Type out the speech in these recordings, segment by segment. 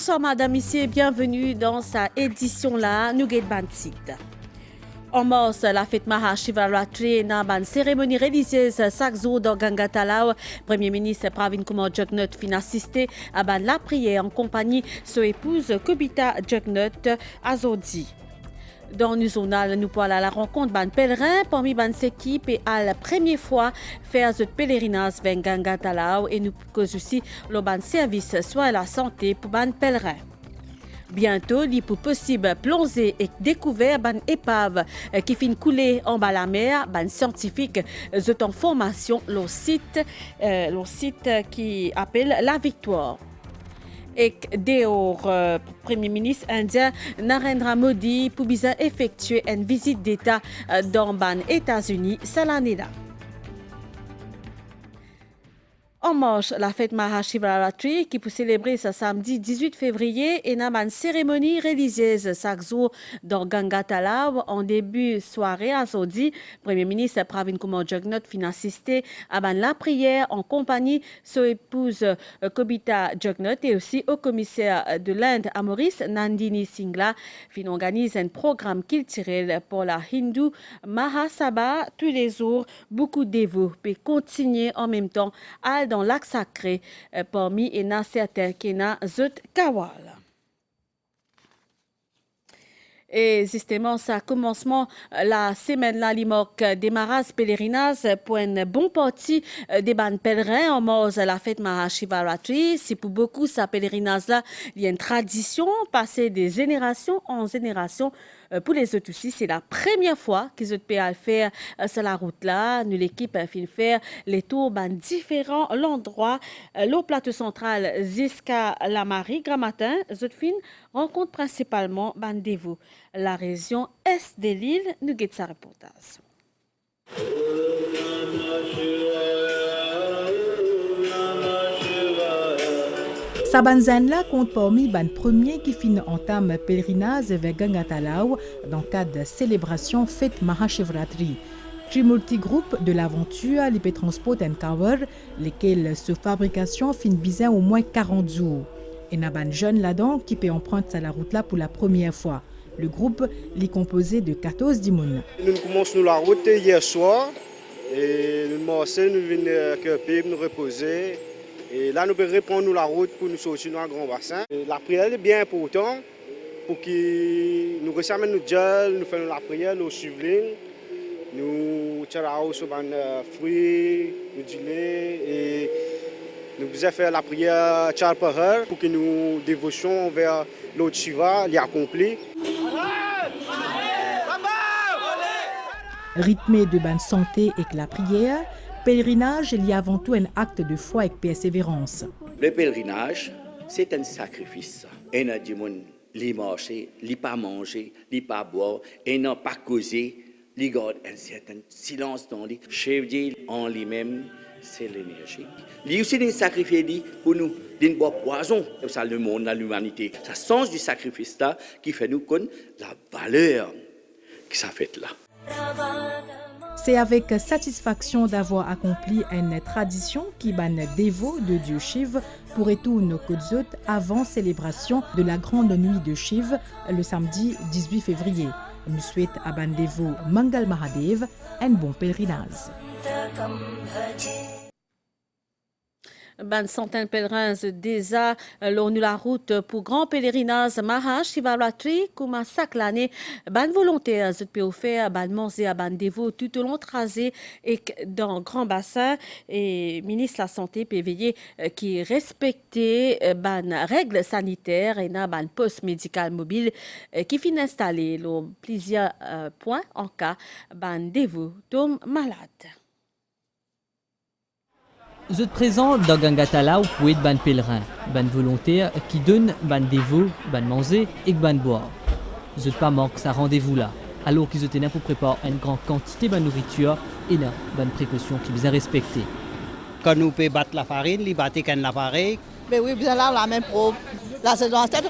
Bonsoir madame, ici et bienvenue dans sa édition là, Nougat Bansit. En mars, la fête Mahashivaratri dans une cérémonie religieuse chaque jour dans Ganga Talao. Premier ministre Pravin Kumar Jugnauth fin assisté à la prière en compagnie de son épouse Kobita Jugnauth Azodi. Dans le journal, nous parlons à la rencontre d'un pèlerin parmi les équipes et à la première fois faire ce pèlerinage vers Ganga Talao et nous causons aussi le service soit la santé pour les pèlerins. Bientôt, il est possible plonger et découvrir une épave qui finit couler en bas la mer. Les scientifiques ont en formation le site qui appelle La Victoire. Et dehors, Premier ministre indien Narendra Modi pour bien effectuer une visite d'État dans les États-Unis cette année-là. En marche, la fête Mahashivaratri qui peut célébrer ce samedi 18 février et une cérémonie religieuse chaque jour dans Ganga Talao en début de soirée à Zodi. Premier ministre Pravin Kumar Jugnauth fin assisté à la prière en compagnie de son épouse Kobita Jugnauth et aussi au commissaire de l'Inde à Maurice Nandini Singla fin organise un programme culturel pour la hindoue Mahasabha tous les jours. Beaucoup de dévots peuvent continuer en même temps à dans lac sacré parmi et dans certains qui na zut kawal. Et justement, ça commencement la semaine là, l'imok démarrage pèlerinage pour une bonne partie des ban pèlerins en mars la fête Mahashivaratri. C'est pour beaucoup ça pèlerinage là, il y a une tradition passée des générations en génération. Pour les autres aussi, c'est la première fois qu'ils ont pu faire sur la route là. Nous l'équipe a fait faire les tours dans différents endroits. Le plateau central jusqu'à la Marie Gramatin, Zotfin rencontre principalement Bandez-vous. La région est de l'île, nous guette sa reportage. Sabanzan-là compte parmi les premiers qui finissent entament pèlerinage vers Ganga Talao dans le cadre de célébration fête Mahashivaratri. Trimurti Group de l'aventure, l'IP Transport and Cover, lesquels se fabrication finit bien au moins 40 jours. Et il y a des jeunes là-dedans qui peuvent emprunter la route là pour la première fois. Le groupe est composé de 14 dimoun. Nous commençons la route hier soir et nous marchons, nous venons camper, nous reposer. Et là, nous pouvons reprendre la route pour nous sortir dans un grand bassin. Et la prière est bien importante pour que nous ressamions nos gels, nous faisons la prière, nous suivons, nous tirons sur les fruits, nous dînons et nous pouvons faire la prière Char Pahar pour que nous dévotions vers l'autre Shiva, l'accompli. Rythmé de bonne santé et que la prière, pèlerinage il y a avant tout un acte de foi et de persévérance. Le pèlerinage, c'est un sacrifice. Et non du monde, li marcher, li pas manger, li pas boire, et non pas causer, li garde un certain silence dans lui. Chef Dieu en lui-même, c'est l'énergie. Lui aussi des sacrifices pour nous, d'une boire poison, comme ça le monde, l'humanité. Ça sens du sacrifice là qui fait nous connaître la valeur que ça fait là. C'est avec satisfaction d'avoir accompli une tradition qui ban dévot de Dieu Shiv pour retourner nos Kodzot avant célébration de la grande nuit de Shiv le samedi 18 février. Nous souhaitons à ban dévot Mangal Mahadev un bon pèlerinage. Une centaine de pèlerins déjà l'ont la route pour grand pèlerinage Mahashivaratri comme chaque année. Ban volontaires peuvent faire ban manger à ban dévot tout au long trajet et dans grand bassin et ministre de la santé peut veiller qui respecter ban règles sanitaires et na ban poste médical mobile qui finit installé plusieurs points en cas ban dévot tombe malade. Vous êtes présent dans Ganga Talao pour être ban pèlerin, ban volontaire qui donne ban dévot, ban manger et ban boire. Vous n'êtes pas manque ça rendez-vous là, alors qu'ils étaient pour préparer une grande quantité de nourriture et là, ban précautions qui vous a respectées. Quand nous pouvons battre la farine, les battre quand l'appareil. Mais oui, bien là, la main propre. La saison cette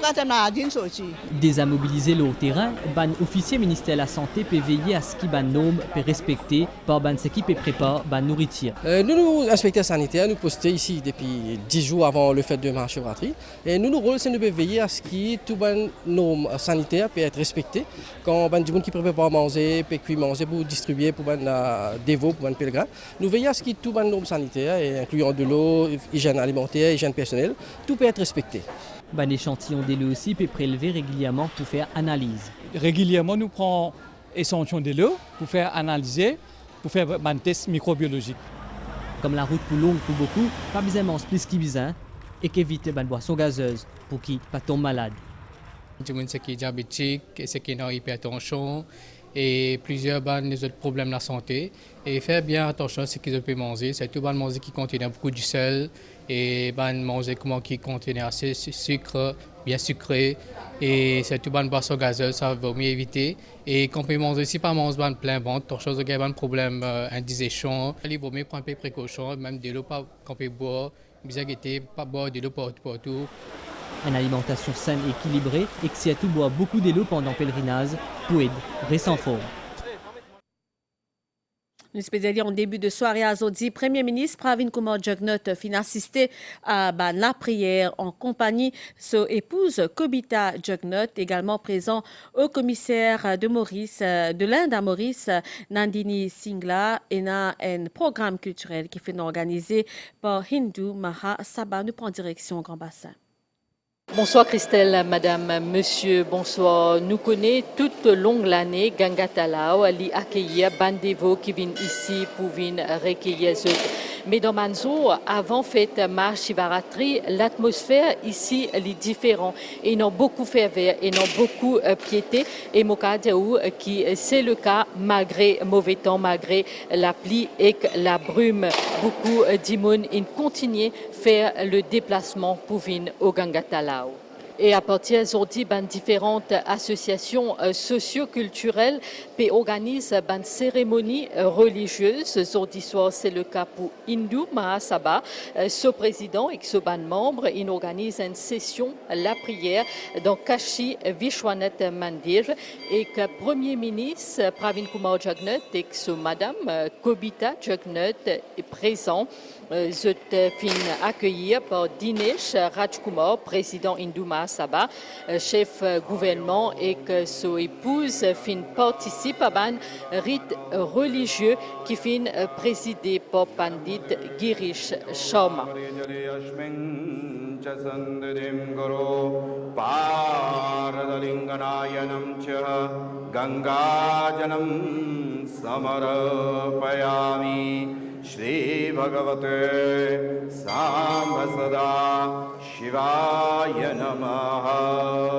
Déjà mobilisé le terrain, ban officier ministère de la santé peut veiller à ce qui ban norme peut respecter par ban ce qui peut préparer ban nourriture. Nous, inspecteurs sanitaires, nous postons ici depuis 10 jours avant le fête de Mahashivratri. Et nous, notre rôle, c'est de veiller à ce que tout ban normes sanitaires peut être respecté. Quand ban du monde qui prépare pour manger, peut cuire manger pour distribuer pour ban dévots, pour ban pèlerins, nous veillons à ce que tout ban normes sanitaires, incluant de l'eau, hygiène alimentaire, hygiène personnelle, tout peut être respecté. Ban échantillon de l'eau aussi peut prélever régulièrement pour faire analyse. Régulièrement, nous prenons échantillon de l'eau pour faire analyser, pour faire un test microbiologique. Comme la route pour longue pour beaucoup, pas besoin de manger plus qui besoin et qu'éviter ban boisson gazeuse pour qui pas tombe malade. Du monde qui est diabétique, ceux qui ont hypertension et plusieurs les autres problèmes de la santé. Et faire bien attention à ce qu'ils peuvent manger. C'est tout manger qui contient beaucoup de sel et manger qui contient assez de sucre, bien sucré. Et c'est tout boisson gazeuse, ça vaut mieux éviter. Et quand on peut manger aussi, pas manger plein ventre, tant chose qui a un problème indigestion. Il vaut mieux prendre un peu de précaution, même de l'eau pas qu'on peut boire, bien guetter, pas boire de l'eau partout. Une alimentation saine et équilibrée et que si à tout boire beaucoup d'eau pendant le pèlerinage pour aider rester en forme. Nous spécialisons en début de soirée à Zodi. Premier ministre Pravin Kumar Jugnauth fin assisté à la prière en compagnie de son épouse Kobita Jugnauth, également présent au commissaire de l'Inde à Maurice, Nandini Singla, et un programme culturel qui fait organisé par Hindu Mahasabha. Nous prenons direction au Grand Bassin. Bonsoir Christelle, madame, monsieur, bonsoir. Nous connaissons toute longue l'année Ganga Talao, ali accueillir Bandevo qui viennent ici pour venir recueillir eux. Mais dans Manzo, avant fête Mahashivratri, l'atmosphère ici est différente. Ils ont beaucoup ferveur, ils ont beaucoup piété. Et Mokadiaou, qui c'est le cas malgré mauvais temps, malgré la pluie et la brume. Beaucoup d'Imoun, ils continuent à faire le déplacement pour venir au Ganga Talao. Et à partir d'aujourd'hui, différentes associations socio-culturelles organisent une cérémonie religieuse. Aujourd'hui soir, c'est le cas pour Hindu Mahasabha. Ce président et ce membre, il organise une session, la prière, dans Kashi Vishwanath Mandir. Et que Premier ministre Pravin Kumar Jugnauth et que madame Kobita Jugnauth est présent. Je fin accueillir par Dinesh Rajkumar, président Hindu Mahasabha, chef gouvernement, et que son épouse fin participe à un rite religieux qui fin présidé par Pandit Girish Sharma. Shri Bhagavate Sambhasada Shivaya Namaha.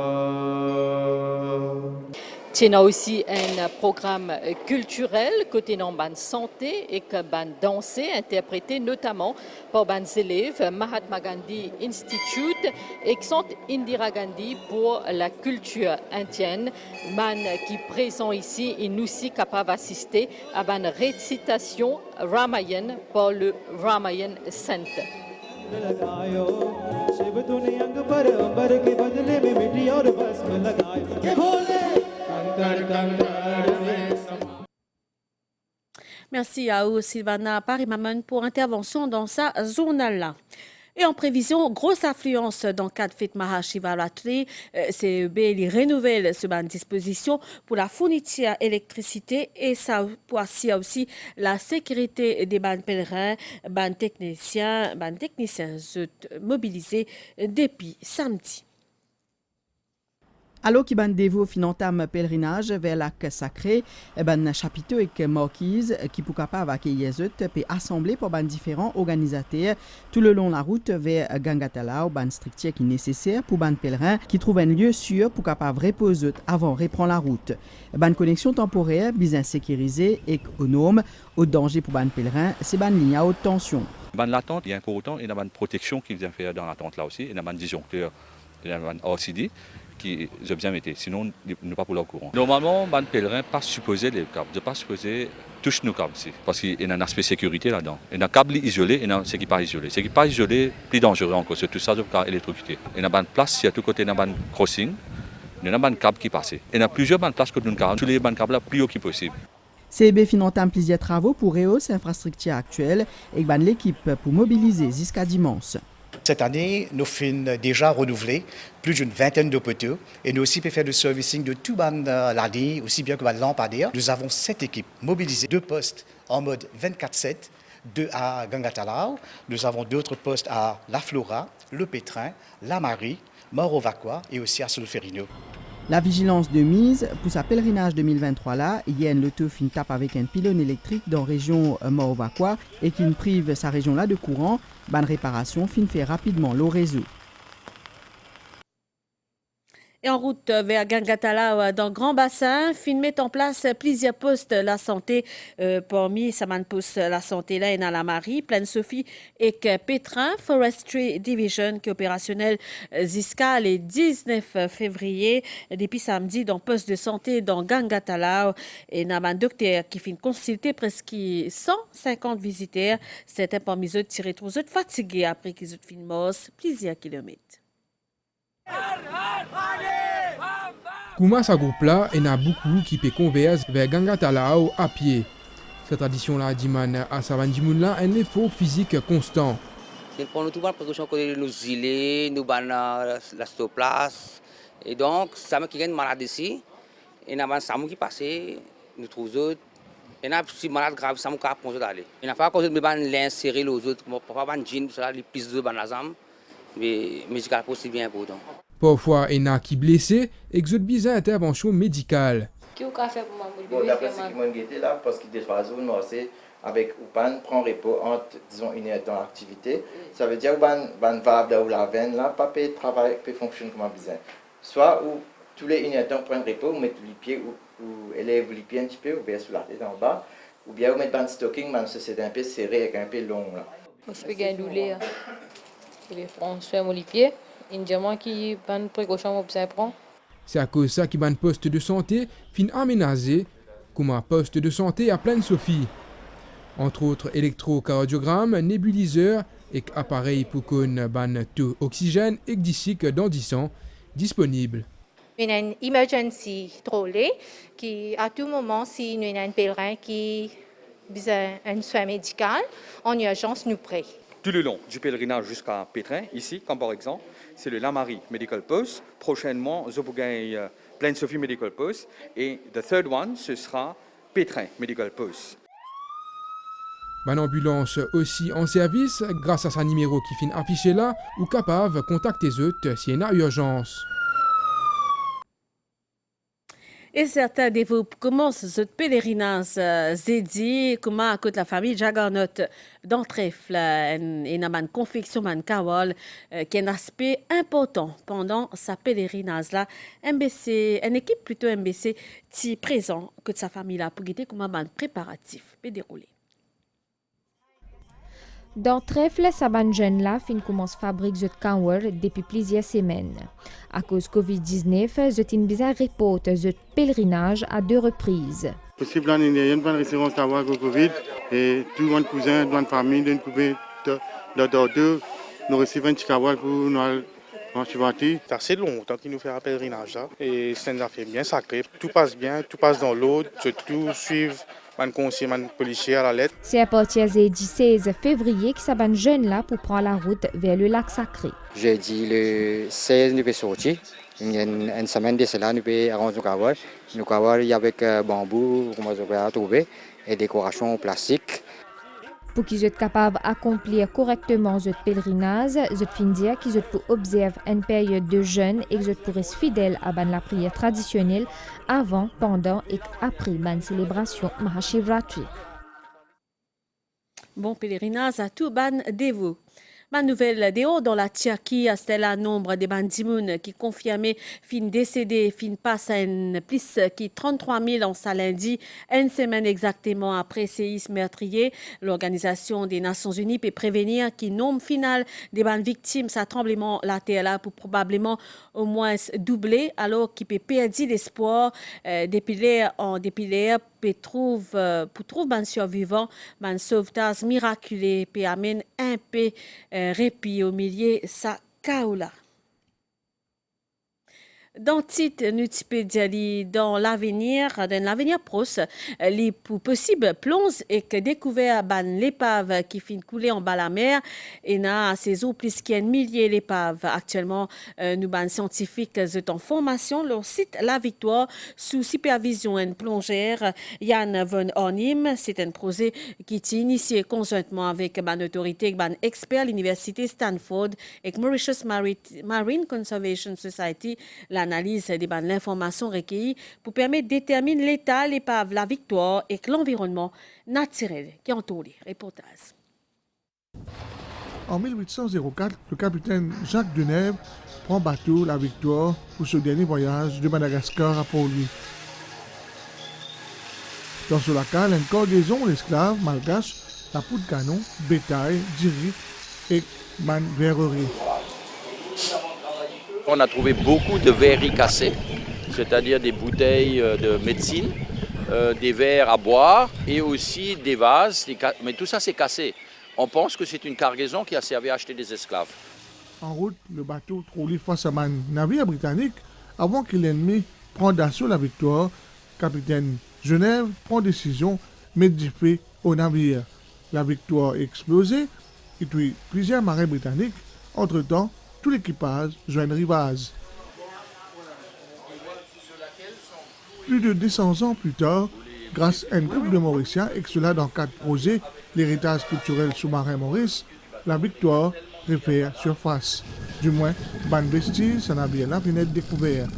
Il y a aussi un programme culturel côté non ban santé et que ban danser interprété notamment par ban élèves Mahatma Gandhi Institute et Centre Indira Gandhi pour la culture indienne. Man qui présent ici et nous aussi capable d'assister à une récitation Ramayan par le Ramayan Center. Merci à Sylvana Parimaman pour intervention dans sa journal-là. Et en prévision, grosse affluence dans le cadre de fête Mahashivratri, CEB les renouvelle ce ban disposition pour la fourniture d'électricité et ça pour assurer aussi la sécurité des ban pèlerins, ban techniciens mobilisés depuis samedi. Alors qu'il ban dévot fin entame pèlerinage vers lac sacré, ban chapiteau et marquise qui pour capable accueillir eux peut assembler pour ban différents organisateurs tout le long de la route vers Ganga Talao, ban structure qui est nécessaire pour ban pèlerins qui trouvent un lieu sûr pour capable reposer avant de reprendre la route. Ban connexion temporaire bien sécurisée et autonome au danger pour ban pèlerins, c'est ban ligne à haute tension. Ban l'attente, il y a pour autant, il y a une protection qui vient faire dans l'attente là aussi, il y a un disjoncteur, il y a un RCD qui ont bien été, sinon nous pas pour leur courant. Normalement, les pèlerins pas supposé les câbles, pas supposé toucher nos câbles ici, parce qu'il y a un aspect sécurité là-dedans. Il y a un câble isolé et ce qui n'est pas isolé. Ce qui n'est pas isolé, plus dangereux encore, c'est tout ça de cas électrocuté. Il y a une place, il y a tout côté d'un crossing, il y a un câble qui passe. Il y a plusieurs places que nous avons, tous les câbles là plus haut que possible. CEB fin entame plusieurs travaux pour rehausser l'infrastructure actuelle et l'équipe pour mobiliser jusqu'à dimanche. Cette année, nous avons déjà renouvelé plus d'une vingtaine de poteaux et nous aussi pouvons faire du servicing de tout la ligne, aussi bien que le lampadaire. Nous avons 7 équipes mobilisées, 2 postes en mode 24/7, 2 à Gangatalao. Nous avons d'autres postes à La Flora, Le Pétrin, La Marie, Morovacois et aussi à Solferino. La vigilance de mise pour sa pèlerinage 2023 là, hier l'auto fin tape avec un pylône électrique dans la région Morovacois et qui prive sa région là de courant. Bonne réparation fin fait rapidement le réseau. Et en route vers Gangatalao, dans Grand Bassin, fin met en place plusieurs postes la santé. Parmi ça poste la santé là, et dans la Marie, Plaine Sophie et Pétrin, Forestry Division qui est opérationnel jusqu'à le 19 février. Depuis samedi, dans poste de santé dans Gangatalao, et dans un docteur qui fin consulter presque 150 visiteurs. Certains parmi eux tirés trop fatigués après qu'ils ont fin mort plusieurs kilomètres. Kouma sa groupe là, il y en a beaucoup qui peuvent converser vers Gangatalao à pied. Cette tradition-là, Diman à Savandimoun là, un effort physique constant. Pour nous, tout le monde, parce que nous gilets, nous la place. Et donc, ça me qui est malade ici. Et nous avons ça qui passe, nous trouvons. Et nous avons malade grave, ça me qui a pour d'aller. Il n'a pas cause de l'insérer les autres, pour pas jean, les pistes de banazam. Mais médical c'est bien important. Parfois, il y en a qui blessés et qui ont besoin d'intervention médicale. Qu'est-ce qu'on fait pour moi? D'après ce qui m'a guetté là, parce que des oiseaux, nous c'est avec Oupan prend repos entre disons une heure dans l'activité. Ça veut dire ban valve ou la veine là, pas peut travailler, peut fonctionner comme besoin. Soit où tous les une heure temps prendre repos, mettre les pieds ou élève les pieds un petit peu ou bien sous la tête en bas, ou bien mettre ban stocking, man c'est un peu serré avec un peu long là. Je peux gagner douleur. Les Français mon pied, une diamant qui bonne précaution pour bien prendre. C'est à cause de ça qu'il y a un poste de santé fin aménagé comme un poste de santé à Plaine Sophie. Entre autres électrocardiogramme, nébuliseur et appareil pour qu'on ban taux oxygène et d'ici dandissant disponible. Une emergency trolley qui à tout moment si nous avons un pèlerin qui a besoin d'un soin médical en urgence nous prêt. Tout le long du pèlerinage jusqu'à Pétrin, ici, comme par exemple, c'est le La Marie Medical Post. Prochainement, Zobugay Plaine Sophie Medical Post. Et the third one, ce sera Pétrin Medical Post. Une ambulance aussi en service grâce à sa numéro qui finit affiché là ou capable de contacter eux s'il y a urgence. Et certains de vous commencent ce pèlerinage zédi, comment à côté de la famille Jaganot d'Entrefle et une confection man kawal qui est un aspect important pendant sa pèlerinage là. MBC, une équipe plutôt MBC qui présent que de sa famille là pour guider comment man préparatif peut dérouler. Dans Trèfle, Saban jeune là fin commence fabrique de kanwer depuis plusieurs semaines. À cause Covid-19, je tin bizarre reporte de pèlerinage à 2 reprises. Possible là, il y a une bonne référence à voir au Covid et tout le monde cousin, toute famille, d'une couvée de nous recevons un petit kawal pour nous c'est assez longtemps qu'il nous fait un pèlerinage là et c'est une affaire bien sacrée. Tout passe bien, tout passe dans l'ordre, tout suivre. Policier à la lettre. C'est à partir du 16 février que Saban jeune là pour prendre la route vers le lac sacré. Jeudi le 16 nous peut sortir. Une semaine de cela nous peut arranger nous avoir avec bambou comment on peut trouver et décoration plastique. Pour qu'ils soient capables d'accomplir correctement ce pèlerinage, je fin dire qu'ils peuvent observer une période de jeûne et qu'ils pourraient être fidèles à la prière traditionnelle avant, pendant et après la célébration Mahashivratri. Bon pèlerinage à tout ban dévot. Ma nouvelle déo dans la Turquie, c'est le nombre de bandimoun qui confirmé fin décédé, fin passe à plus qui 33 000 en ça lundi, une semaine exactement après séisme meurtrier. L'Organisation des Nations Unies peut prévenir qui nombre final des bandes victimes, ça tremblement la terre là pour probablement au moins doubler, alors qu'il peut perdre l'espoir depuis l'air en dépilaire pour trouver un survivant, un sauvetage miraculeux, pour amener un peu répit au milieu sa kaola. Dans titre Nutipédiali, dans l'avenir proche, les possibles plonges et que découvert l'épave qui finit couler en bas la mer et n'a à ses eaux plus qu'un millier d'épaves. Actuellement, nous ban scientifiques sont en formation leur site La Victoire sous supervision d'une plongère Jan von Ornim. C'est un projet qui est initié conjointement avec une autorité, un expert à l'université Stanford et Mauritius Marine Conservation Society. L'analyse de l'information recueillie pour permettre de déterminer l'état, l'épave, la victoire et l'environnement naturel qui entoure les reportages. En 1804, le capitaine Jacques Denève prend bateau La Victoire pour ce dernier voyage de Madagascar à Port-Louis. Dans ce lac, une cargaison d'esclaves malgaches, la poudre de canon, bétail, diri et man verrerie. On a trouvé beaucoup de verreries cassées, c'est-à-dire des bouteilles de médecine, des verres à boire et aussi des vases, mais tout ça c'est cassé. On pense que c'est une cargaison qui a servi à acheter des esclaves. En route, le bateau trouvait face à un navire britannique avant que l'ennemi prenne d'assaut La Victoire. Capitaine Genève prend décision de mettre du feu au navire. La Victoire est explosée et puis plusieurs marins britanniques. Entre-temps, tout l'équipage joint le rivage. Plus de 200 ans plus tard, grâce à un groupe de Mauriciens et cela dans 4 projets, l'héritage culturel sous-marin Maurice, La Victoire refait surface. Du moins, ban vestiges s'en a bien la fenêtre découverte.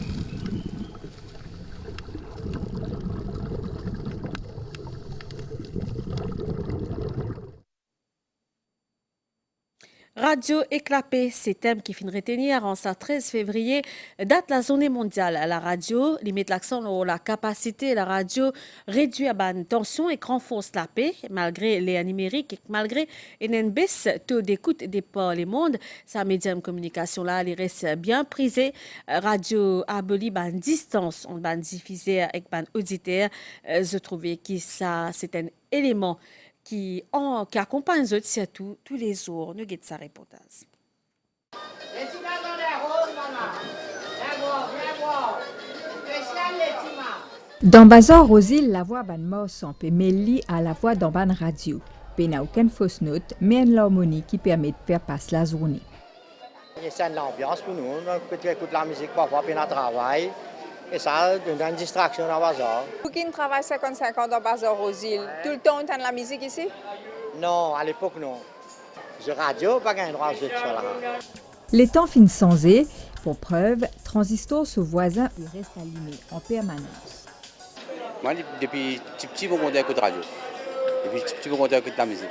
Radio éclapé, c'est thème qui finit retenir en sa 13 février, date la journée mondiale à la radio, limite l'accent sur la capacité de la radio réduit à la tension et renforce la paix, malgré les numériques et malgré une baisse taux d'écoute des ports les mondes, sa médium communication là, il reste bien prisé. Radio aboli ban distance, on ban diffusé avec ban auditeur, je trouvais que ça c'est un élément qui accompagne les autres tous les jours. Nous avons sa reportage. Dans Bazar aux îles, la voix ban morson peut mêler à la voix dans ban radio. Il n'y a aucune fausse note, mais une harmonie qui permet de faire passer la journée. C'est l'ambiance pour nous. On peut écouter la musique parfois, puis on travaille. Et ça donne une distraction dans Bazar. Vous qui travaillez 55 ans dans Bazar aux îles, tout le temps on entend la musique ici? Non, à l'époque non. Je radio, pas qu'un droit de sur là. Les temps finissent sans et, pour preuve, transistor sous voisin il reste allumé en permanence. Moi, depuis petit, je monte à écouter radio. Depuis petit, je monte à écouter la musique.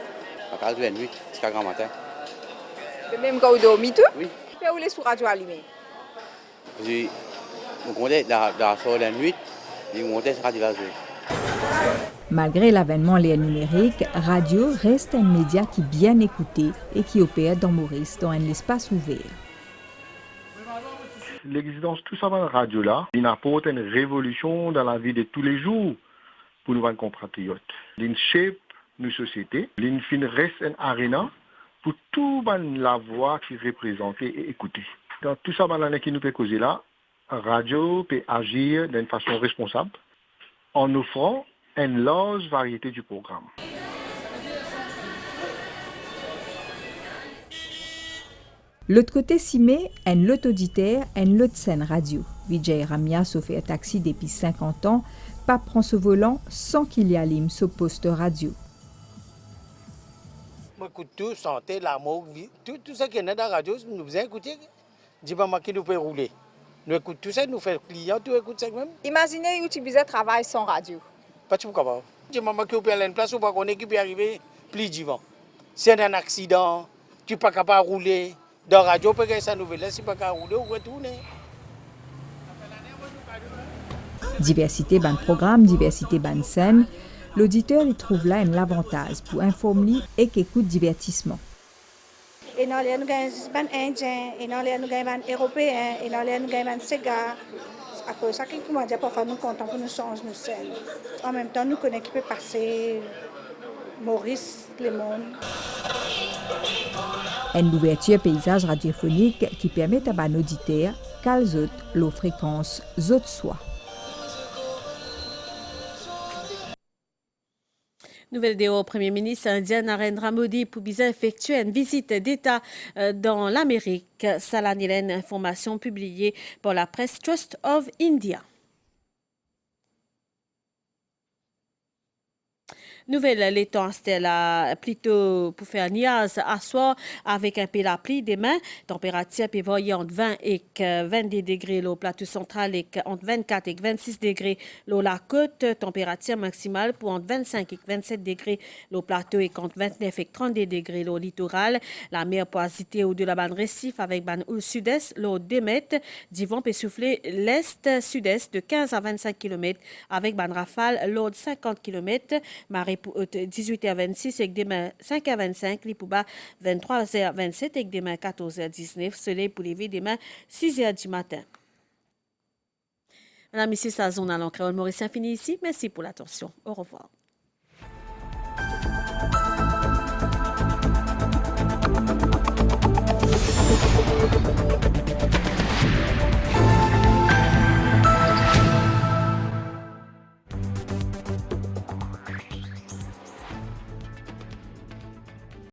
À 4 h la nuit, jusqu'à grand matin. Même quand vous dormez tout? Oui. Vous laissez la radio allumée? On montait la nuit, et on montait sur radio. Malgré l'avènement des numériques, radio reste un média qui est bien écouté et qui opère dans Maurice dans un espace ouvert. L'existence de tout ça dans la radio-là, il apporte une révolution dans la vie de tous les jours pour nos compatriotes. Il shape nos sociétés, il reste une arena pour tout la voix qui est représentée et écoutée. Dans tout ça qui nous peut causer là, radio peut agir d'une façon responsable en offrant une large variété du programme. L'autre côté s'y met un lot auditeur, un lot scène radio. Vijay Ramya se fait un taxi depuis 50 ans, pas prend ce volant sans qu'il y allume ce poste radio. Moi, écoute tout, santé, l'amour, tout ce qui est dans la radio, nous faisons écouter. Dis-moi qui nous peut rouler. Nous écoutons tout ça, nous faisons clients, tout écoute ça même. Imaginez que vous avez travail sans radio. Pas de problème. Dis-moi qui peut aller en place ou pas qu'on est qui peut arriver plus vivant. C'est un accident, tu n'es pas capable de rouler. Dans la radio, parce que ça nouvelle, si tu n'es pas capable de rouler, ou retourner. Diversité ban programme, diversité ban scène, l'auditeur y trouve là l'avantage pour informer et qu'écoute divertissement. Et dans les nous gagnons indien, et dans les nous gagnons européen, et dans les nous gagnons Sega. À cause de ça, comment dire, parfois nous comptons pour nous changer nos scènes. En même temps, nous connaissons qui peut passer Maurice, Clément. Une ouverture paysage radiophonique qui permet à ban auditeur qu'elles l'eau fréquence zot soit. Nouvelle vidéo au Premier ministre indien Narendra Modi pour bien effectuer une visite d'État dans l'Amérique. Salanilène, information publiée par la presse Trust of India. Nouvelle, les temps, c'était là plutôt pour faire niaz à soir avec un peu la pluie demain. Température peut varier entre 20 et 22 degrés au plateau central et entre 24 et 26 degrés la côte. Température maximale pour entre 25 et 27 degrés au plateau et entre 29 et 32 degrés au littoral. La mer peut agiter au de la bande récif avec bande au sud-est, l'eau démètre. Du vent peut souffler l'est-sud-est de 15 à 25 km avec bande rafale, l'eau de 50 km. Marée pour 18h26 avec demain 5h25, les pour bas 23h27 avec demain 14h19, soleil pour lever demain 6h du matin. Madame, ici, sa zone à l'encre. Maurice fini ici. Merci pour l'attention. Au revoir.